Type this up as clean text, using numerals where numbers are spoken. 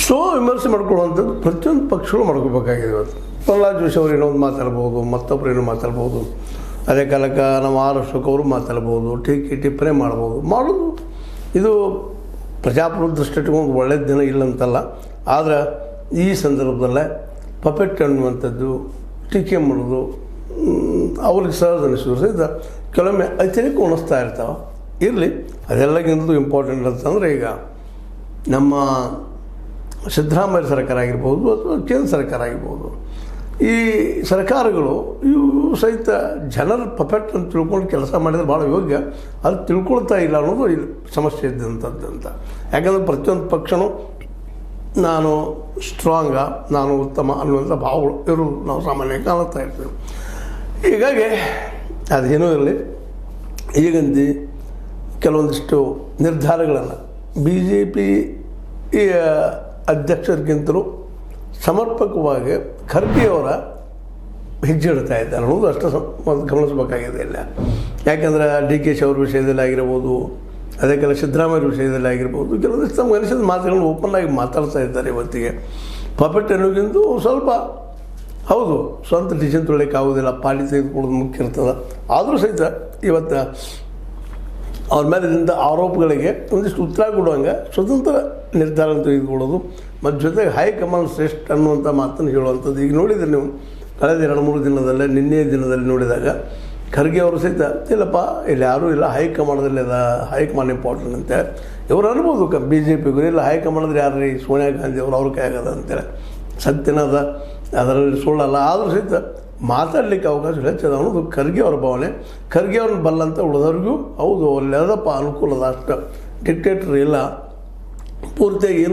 So ವಿಮರ್ಶೆ ಮಾಡ್ಕೊಳ್ಳುವಂಥದ್ದು ಪ್ರತಿಯೊಂದು ಪಕ್ಷಗಳು ಮಾಡ್ಕೋಬೇಕಾಗಿದೆ ಇವತ್ತು. ಪ್ರಹ್ಲಾದ್ ಜೋಶಿ ಅವರು ಏನೋ ಒಂದು ಮಾತಾಡ್ಬೋದು, ಮತ್ತೊಬ್ಬರು ಏನೋ ಮಾತಾಡ್ಬೋದು, ಅದೇ ಕಾಲಕ್ಕೆ ನಮ್ಮ ಆರ್ ಅಶೋಕ್ ಅವರು ಮಾತಾಡ್ಬೋದು, ಟಿಪ್ಪಣಿ ಮಾಡೋದು ಇದು ಪ್ರಜಾಪ್ರಭುತ್ವ ದೃಷ್ಟಿಟ್ಕೊಂಡು ಒಳ್ಳೆಯ ದಿನ ಇಲ್ಲಂತಲ್ಲ. ಆದರೆ ಈ ಸಂದರ್ಭದಲ್ಲೇ ಪಪೆಟ್ ಅನ್ನುವಂಥದ್ದು ಟೀಕೆ ಮಾಡೋದು ಅವ್ರಿಗೆ ಸಹಜ ಅನಿಸಿದ್ರು ಸಹಿತ ಕೆಲವೊಮ್ಮೆ ಅತಿರೇಕ ಉಣಿಸ್ತಾ ಇರ್ತಾವೆ. ಇರಲಿ, ಅದೆಲ್ಲಕ್ಕಿಂತಲೂ ಇಂಪಾರ್ಟೆಂಟ್ ಅಂತಂದರೆ ಈಗ ನಮ್ಮ ಸಿದ್ದರಾಮಯ್ಯ ಸರ್ಕಾರ ಆಗಿರ್ಬೋದು ಅಥವಾ ಕೇಂದ್ರ ಸರ್ಕಾರ ಆಗಿರ್ಬೋದು, ಈ ಸರ್ಕಾರಗಳು ಇವು ಸಹಿತ ಜನರ ಪಪೆಟ್ ಅಂತ ತಿಳ್ಕೊಂಡು ಕೆಲಸ ಮಾಡಿದರೆ ಭಾಳ ಯೋಗ್ಯ. ಅದು ತಿಳ್ಕೊಳ್ತಾ ಇಲ್ಲ ಅನ್ನೋದು ಇಲ್ಲಿ ಸಮಸ್ಯೆ ಇದ್ದಂಥದ್ದು ಅಂತ. ಯಾಕಂದರೆ ಪ್ರತಿಯೊಂದು ಪಕ್ಷನೂ ನಾನು ಸ್ಟ್ರಾಂಗ, ನಾನು ಉತ್ತಮ ಅನ್ನುವಂಥ ಭಾವಗಳು ಇರೋದು ನಾವು ಸಾಮಾನ್ಯವಾಗಿ ಕಾಣುತ್ತಾ ಇರ್ತೀವಿ. ಹೀಗಾಗಿ ಅದೇನೂ ಇರಲಿ, ಈಗಂತ ಕೆಲವೊಂದಿಷ್ಟು ನಿರ್ಧಾರಗಳನ್ನು BJP ಅಧ್ಯಕ್ಷರಿಗಿಂತಲೂ ಸಮರ್ಪಕವಾಗಿ ಖರ್ಗೆಯವರ ಹೆಜ್ಜೆ ಇಡ್ತಾ ಇದ್ದಾರೆ ಅನ್ನೋದು ಅಷ್ಟು ಗಮನಿಸಬೇಕಾಗಿದೆ ಇಲ್ಲ. ಯಾಕೆಂದರೆ DK ಶಿ ಅವ್ರ ವಿಷಯದಲ್ಲಿ ಆಗಿರ್ಬೋದು, ಅದೇ ಕೆಲ ಸಿದ್ದರಾಮಯ್ಯ ವಿಷಯದಲ್ಲಿ ಆಗಿರ್ಬೋದು, ಕೆಲವೊಂದಿಷ್ಟು ತಮ್ಗೆ ಅನಿಸಿದ ಮಾತುಗಳನ್ನು ಓಪನ್ ಆಗಿ ಮಾತಾಡ್ತಾ ಇದ್ದಾರೆ. ಇವತ್ತಿಗೆ ಪಪೆಟ್ ಅನ್ನೋಕ್ಕಿಂತ ಸ್ವಲ್ಪ ಹೌದು, ಸ್ವಂತ ಡಿಸಿಷನ್ ತೊಗೊಳ್ಳೋಕ್ಕೆ ಆಗೋದಿಲ್ಲ, ಪಾರ್ಟಿ ತೆಗೆದುಕೊಳ್ಳೋದು ಮುಖ್ಯ ಇರ್ತದೆ. ಆದರೂ ಸಹಿತ ಇವತ್ತು ಅವ್ರ ಮೇಲಿದ್ದಂಥ ಆರೋಪಗಳಿಗೆ ಒಂದಿಷ್ಟು ಉತ್ತರ ಕೊಡುವಂಗೆ ಸ್ವತಂತ್ರ ನಿರ್ಧಾರ ತೆಗೆದುಕೊಳ್ಳೋದು ಮತ್ತು ಜೊತೆಗೆ ಹೈಕಮಾಂಡ್ ಶ್ರೇಷ್ಠ ಅನ್ನುವಂಥ ಮಾತನ್ನು ಹೇಳುವಂಥದ್ದು. ಈಗ ನೋಡಿದರೆ ನೀವು ಕಳೆದ 2-3 ದಿನದಲ್ಲೇ, ನಿನ್ನೆಯ ದಿನದಲ್ಲಿ ನೋಡಿದಾಗ ಖರ್ಗೆ ಅವರು ಸಹಿತ ಇಲ್ಲಪ್ಪ ಇಲ್ಲಿ ಯಾರೂ ಇಲ್ಲ, ಹೈಕಮಾಂಡದಲ್ಲಿ ಅದ, ಹೈಕಮಾಂಡ್ ಇಂಪಾರ್ಟೆಂಟ್ ಅಂತೇಳಿ ಇವರು ಅನ್ಬೋದು BJPಗೂ. ಇಲ್ಲ, ಹೈಕಮಾಂಡದ್ರೆ ಯಾರು ರೀ, ಸೋನಿಯಾ ಗಾಂಧಿ ಅವರು, ಅವ್ರ ಕೈ ಆಗದ ಅಂತೇಳಿ. ಸತ್ಯನದ, ಅದರಲ್ಲಿ ಸುಳ್ಳಲ್ಲ. ಆದರೂ ಸಹಿತ ಮಾತಾಡಲಿಕ್ಕೆ ಅವಕಾಶ ಹೆಚ್ಚದ ಅನ್ನೋದು ಖರ್ಗೆ ಅವರ ಭಾವನೆ. ಖರ್ಗೆ ಅವ್ರನ್ನ ಬಲ್ಲಂತ ಉಳಿದವ್ರಿಗೂ ಹೌದು, ಅಲ್ಲೆದಪ್ಪ ಅನುಕೂಲದ, ಅಷ್ಟು ಡಿಕ್ಟೇಟರ್ ಇಲ್ಲ, ಪೂರ್ತಿಯಾಗಿ ಏನು